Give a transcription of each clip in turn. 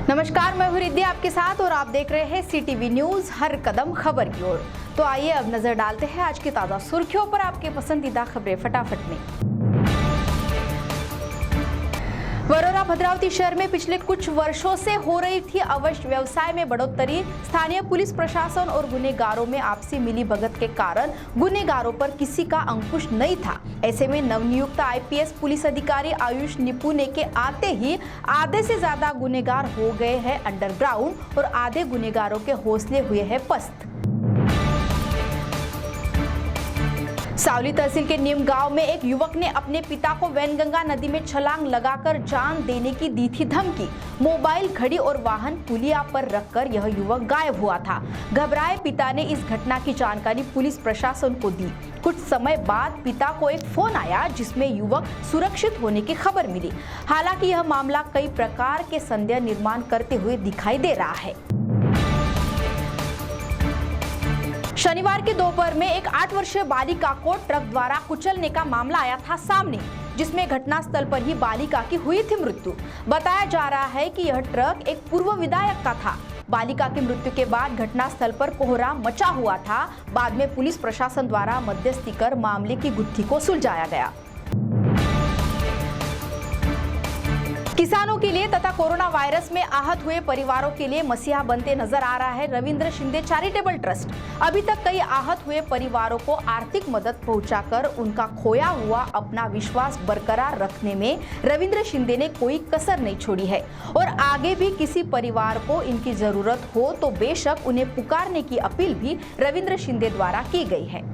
नमस्कार, मैं हूं रिद्धि आपके साथ और आप देख रहे हैं CTV न्यूज, हर कदम खबर की ओर। तो आइए अब नजर डालते हैं आज की ताजा सुर्खियों पर। आपके पसंदीदा खबरें फटाफट में। वरोरा भद्रावती शहर में पिछले कुछ वर्षों से हो रही थी अवैध व्यवसाय में बढ़ोतरी। स्थानीय पुलिस प्रशासन और गुनहगारों में आपसी मिलीभगत के कारण गुनहगारों पर किसी का अंकुश नहीं था। ऐसे में नवनियुक्त IPS पुलिस अधिकारी आयुष निपुणे के आते ही आधे से ज्यादा गुनहगार हो गए हैं अंडरग्राउंड और आधे गुनहगारों के हौसले हुए हैं पस्त। सावली तहसील के नीम गांव में एक युवक ने अपने पिता को वैनगंगा नदी में छलांग लगाकर जान देने की दी थी धमकी। मोबाइल, घड़ी और वाहन पुलिया पर रखकर यह युवक गायब हुआ था। घबराए पिता ने इस घटना की जानकारी पुलिस प्रशासन को दी। कुछ समय बाद पिता को एक फोन आया जिसमें युवक सुरक्षित होने की खबर मिली। हालांकि यह मामला कई प्रकार के संदेह निर्माण करते हुए दिखाई दे रहा है। शनिवार की दोपहर में एक 8 वर्षीय बालिका को ट्रक द्वारा कुचलने का मामला आया था सामने, जिसमें घटनास्थल पर ही बालिका की हुई थी मृत्यु। बताया जा रहा है कि यह ट्रक एक पूर्व विधायक का था। बालिका की मृत्यु के बाद घटनास्थल पर कोहराम मचा हुआ था। बाद में पुलिस प्रशासन द्वारा मध्यस्थी कर मामले की गुत्थी को सुलझाया गया। किसानों के लिए तथा कोरोना वायरस में आहत हुए परिवारों के लिए मसीहा बनते नजर आ रहा है रविंद्र शिंदे चैरिटेबल ट्रस्ट। अभी तक कई आहत हुए परिवारों को आर्थिक मदद पहुंचाकर उनका खोया हुआ अपना विश्वास बरकरार रखने में रविंद्र शिंदे ने कोई कसर नहीं छोड़ी है और आगे भी किसी परिवार को इनकी जरूरत हो तो बेशक उन्हें पुकारने की अपील भी रविंद्र शिंदे द्वारा की गई है।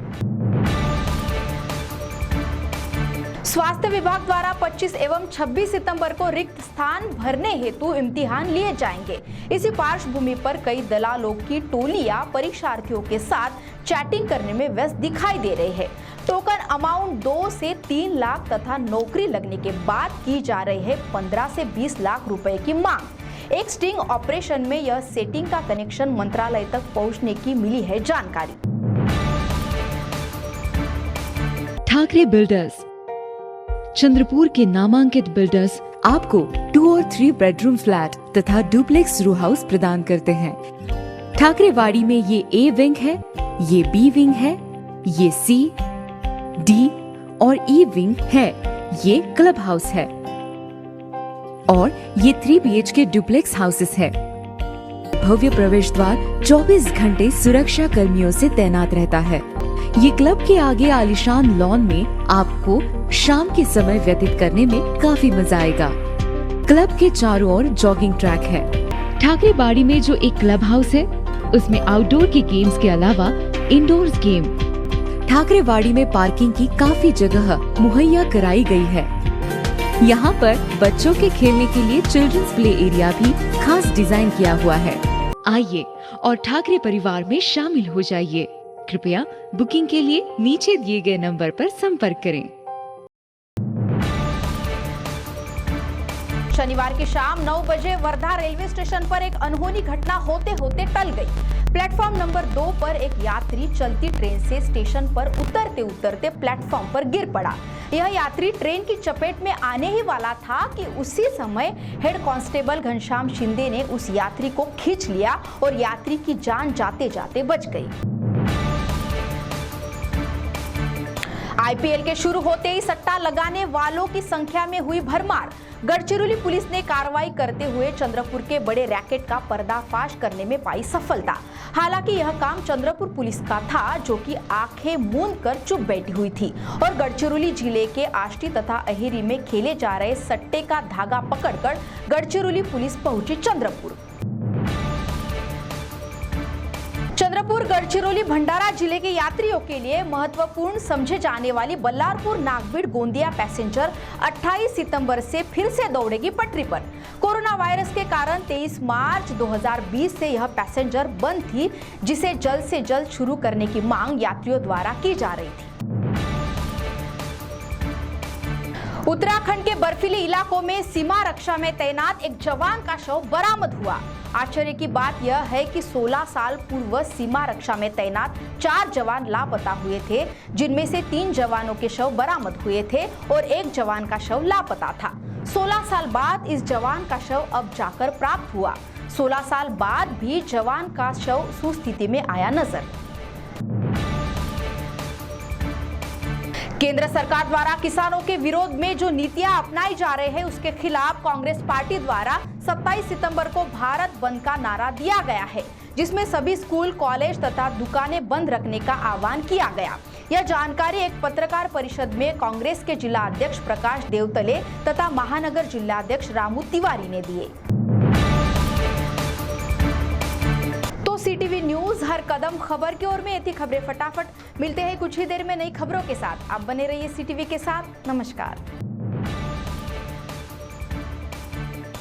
स्वास्थ्य विभाग द्वारा 25 एवं 26 सितंबर को रिक्त स्थान भरने हेतु इम्तिहान लिए जाएंगे। इसी पार्श्वभूमि पर कई दलालों की टोलियां परीक्षार्थियों के साथ चैटिंग करने में व्यस्त दिखाई दे रहे हैं। टोकन अमाउंट 2 से 3 लाख तथा नौकरी लगने के बाद की जा रही है 15 से 20 लाख रुपए की मांग। एक स्टिंग ऑपरेशन में यह सेटिंग का कनेक्शन मंत्रालय तक पहुंचने की मिली है जानकारी। ठाकरे बिल्डर्स, चंद्रपुर के नामांकित बिल्डर्स आपको 2 और 3 बेडरूम फ्लैट तथा डुप्लेक्स रो हाउस प्रदान करते हैं। ठाकरेवाड़ी में ये A विंग है, ये B विंग है, ये C, D और E विंग है, ये क्लब हाउस है और ये 3 BHK डुप्लेक्स हाउसेस है। भव्य प्रवेश द्वार 24 घंटे सुरक्षा कर्मियों से तैनात रहता है। ये क्लब के आगे आलीशान लॉन में आपको शाम के समय व्यतीत करने में काफी मजा आएगा। क्लब के चारों ओर जॉगिंग ट्रैक है। ठाकरेबाड़ी में जो एक क्लब हाउस है उसमें आउटडोर के गेम्स के अलावा इंडोर्स गेम। ठाकरेबाड़ी में पार्किंग की काफी जगह मुहैया कराई गई है। यहाँ पर बच्चों के खेलने के लिए चिल्ड्रंस प्ले एरिया भी खास डिजाइन किया हुआ है। आइए और ठाकरे परिवार में शामिल हो जाइए। कृपया बुकिंग के लिए नीचे दिए गए नंबर पर संपर्क करें। शनिवार की शाम 9 बजे वर्धा रेलवे स्टेशन पर एक अनहोनी घटना होते होते टल गई। प्लेटफॉर्म नंबर 2 पर एक यात्री चलती ट्रेन से स्टेशन पर उतरते उतरते प्लेटफॉर्म पर गिर पड़ा। यह यात्री ट्रेन की चपेट में आने ही वाला था कि उसी समय हेड कांस्टेबल घनश्याम शिंदे ने उस यात्री को खींच लिया और यात्री की जान जाते जाते बच गई। IPL के शुरू होते ही सट्टा लगाने वालों की संख्या में हुई भरमार। गढ़चिरौली पुलिस ने कार्रवाई करते हुए चंद्रपुर के बड़े रैकेट का पर्दाफाश करने में पाई सफलता। हालांकि यह काम चंद्रपुर पुलिस का था, जो कि आंखें मूंद कर चुप बैठी हुई थी और गढ़चिरौली जिले के आष्टी तथा अहेरी में खेले जा रहे सट्टे का धागा पकड़कर गढ़चिरौली पुलिस पहुंची चंद्रपुर। गढ़चिरौली भंडारा जिले के यात्रियों के लिए महत्वपूर्ण समझे जाने वाली बल्लारपुर नागबीड़ गोंदिया पैसेंजर 28 सितंबर से फिर से दौड़ेगी पटरी पर। कोरोना वायरस के कारण 23 मार्च 2020 से यह पैसेंजर बंद थी, जिसे जल्द से जल्द शुरू करने की मांग यात्रियों द्वारा की जा रही थी। उत्तराखंड के बर्फीले इलाकों में सीमा रक्षा में तैनात एक जवान का शव बरामद हुआ। आश्चर्य की बात यह है कि 16 साल पूर्व सीमा रक्षा में तैनात 4 जवान लापता हुए थे, जिनमें से 3 जवानों के शव बरामद हुए थे और 1 जवान का शव लापता था। 16 साल बाद इस जवान का शव अब जाकर प्राप्त हुआ। 16 साल बाद भी जवान का शव सुस्थिति में आया नजर। केंद्र सरकार द्वारा किसानों के विरोध में जो नीतियां अपनाई जा रही है, उसके खिलाफ कांग्रेस पार्टी द्वारा 27 सितंबर को भारत बंद का नारा दिया गया है, जिसमें सभी स्कूल, कॉलेज तथा दुकानें बंद रखने का आह्वान किया गया। यह जानकारी एक पत्रकार परिषद में कांग्रेस के जिला अध्यक्ष प्रकाश देवतले तथा महानगर जिला अध्यक्ष रामू तिवारी ने दिए। तो सीटीवी न्यूज हर कदम खबर की ओर में, ये थी खबरें फटाफट। मिलते हैं कुछ ही देर में नई खबरों के साथ। आप बने रहिए सीटीवी के साथ। नमस्कार।